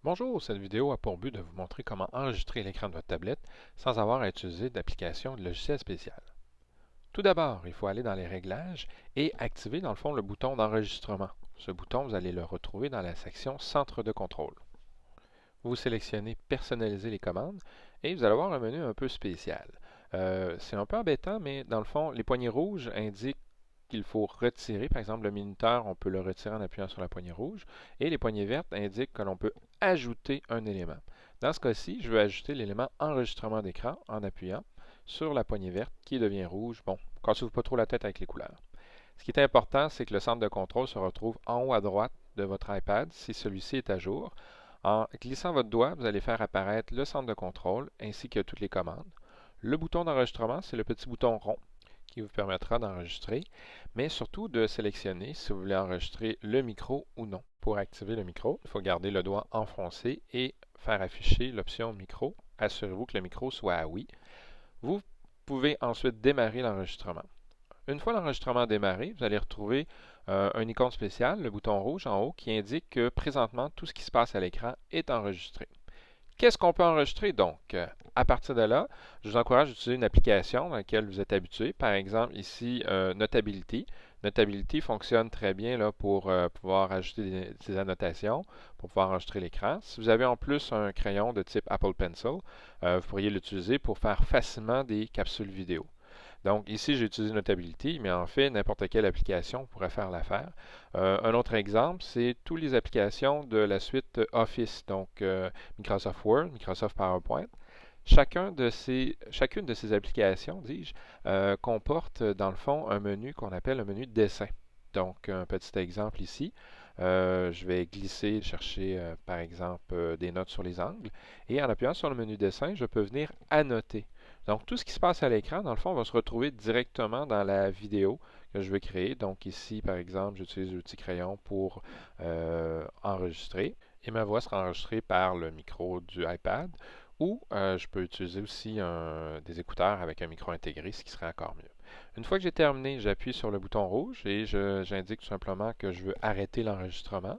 Bonjour, cette vidéo a pour but de vous montrer comment enregistrer l'écran de votre tablette sans avoir à utiliser d'application de logiciel spécial. Tout d'abord, il faut aller dans les réglages et activer dans le fond le bouton d'enregistrement. Ce bouton, vous allez le retrouver dans la section Centre de contrôle. Vous sélectionnez Personnaliser les commandes et vous allez avoir un menu un peu spécial. C'est un peu embêtant, mais dans le fond, les poignées rouges indiquent qu'il faut retirer. Par exemple, le minuteur, on peut le retirer en appuyant sur la poignée rouge. Et les poignées vertes indiquent que l'on peut ajouter un élément. Dans ce cas-ci, je veux ajouter l'élément enregistrement d'écran en appuyant sur la poignée verte qui devient rouge. Bon, cassez-vous pas trop la tête avec les couleurs. Ce qui est important, c'est que le centre de contrôle se retrouve en haut à droite de votre iPad si celui-ci est à jour. En glissant votre doigt, vous allez faire apparaître le centre de contrôle ainsi que toutes les commandes. Le bouton d'enregistrement, c'est le petit bouton rond qui vous permettra d'enregistrer, mais surtout de sélectionner si vous voulez enregistrer le micro ou non. Pour activer le micro, il faut garder le doigt enfoncé et faire afficher l'option micro. Assurez-vous que le micro soit à oui. Vous pouvez ensuite démarrer l'enregistrement. Une fois l'enregistrement démarré, vous allez retrouver un icône spécial, le bouton rouge en haut, qui indique que présentement, tout ce qui se passe à l'écran est enregistré. Qu'est-ce qu'on peut enregistrer donc? À partir de là, je vous encourage à utiliser une application dans laquelle vous êtes habitué. Par exemple, ici, Notability. Notability fonctionne très bien là, pour pouvoir ajouter des annotations, pour pouvoir enregistrer l'écran. Si vous avez en plus un crayon de type Apple Pencil, vous pourriez l'utiliser pour faire facilement des capsules vidéo. Donc ici, j'ai utilisé Notability, mais en fait, n'importe quelle application pourrait faire l'affaire. Un autre exemple, c'est toutes les applications de la suite Office, donc Microsoft Word, Microsoft PowerPoint. Chacune de ces applications, dis-je, comporte dans le fond un menu qu'on appelle un menu de dessin. Donc, un petit exemple ici. Je vais glisser, chercher par exemple des notes sur les angles. Et en appuyant sur le menu dessin, je peux venir annoter. Donc, tout ce qui se passe à l'écran, dans le fond, va se retrouver directement dans la vidéo que je veux créer. Donc, ici, par exemple, j'utilise l'outil crayon pour enregistrer. Et ma voix sera enregistrée par le micro du iPad. Ou je peux utiliser aussi des écouteurs avec un micro intégré, ce qui serait encore mieux. Une fois que j'ai terminé, j'appuie sur le bouton rouge et j'indique tout simplement que je veux arrêter l'enregistrement.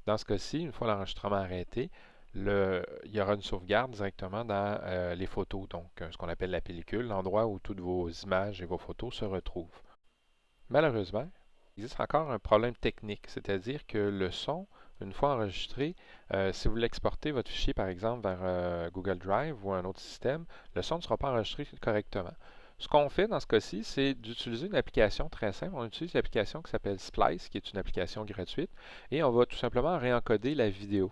Dans ce cas-ci, une fois l'enregistrement arrêté, il y aura une sauvegarde directement dans les photos, donc ce qu'on appelle la pellicule, l'endroit où toutes vos images et vos photos se retrouvent. Malheureusement, il existe encore un problème technique, c'est-à-dire que le son, une fois enregistré, si vous l'exportez votre fichier par exemple vers Google Drive ou un autre système, le son ne sera pas enregistré correctement. Ce qu'on fait dans ce cas-ci, c'est d'utiliser une application très simple. On utilise l'application qui s'appelle Splice, qui est une application gratuite, et on va tout simplement réencoder la vidéo.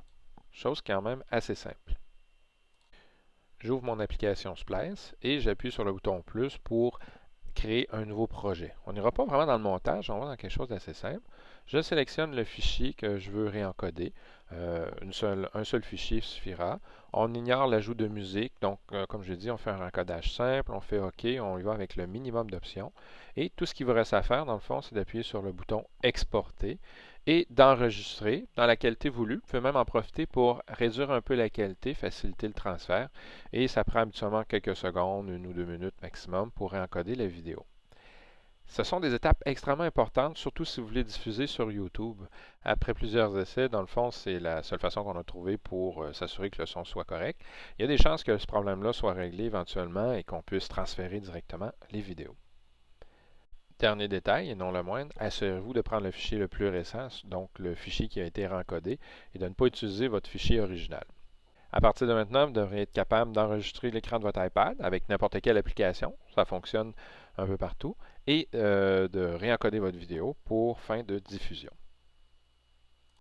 Chose quand même assez simple. J'ouvre mon application Splice et j'appuie sur le bouton plus pour créer un nouveau projet. On n'ira pas vraiment dans le montage, on va dans quelque chose d'assez simple. Je sélectionne le fichier que je veux réencoder. Un seul fichier suffira. On ignore l'ajout de musique, donc comme je l'ai dit, on fait un encodage simple, on fait OK, on y va avec le minimum d'options. Et tout ce qu'il vous reste à faire, dans le fond, c'est d'appuyer sur le bouton Exporter et d'enregistrer dans la qualité voulue. Vous pouvez même en profiter pour réduire un peu la qualité, faciliter le transfert. Et ça prend habituellement quelques secondes, 1 ou 2 minutes maximum pour réencoder la vidéo. Ce sont des étapes extrêmement importantes, surtout si vous voulez diffuser sur YouTube. Après plusieurs essais, dans le fond, c'est la seule façon qu'on a trouvé pour s'assurer que le son soit correct. Il y a des chances que ce problème-là soit réglé éventuellement et qu'on puisse transférer directement les vidéos. Dernier détail, et non le moindre, assurez-vous de prendre le fichier le plus récent, donc le fichier qui a été rencodé, et de ne pas utiliser votre fichier original. À partir de maintenant, vous devrez être capable d'enregistrer l'écran de votre iPad avec n'importe quelle application, ça fonctionne un peu partout, et de réencoder votre vidéo pour fin de diffusion.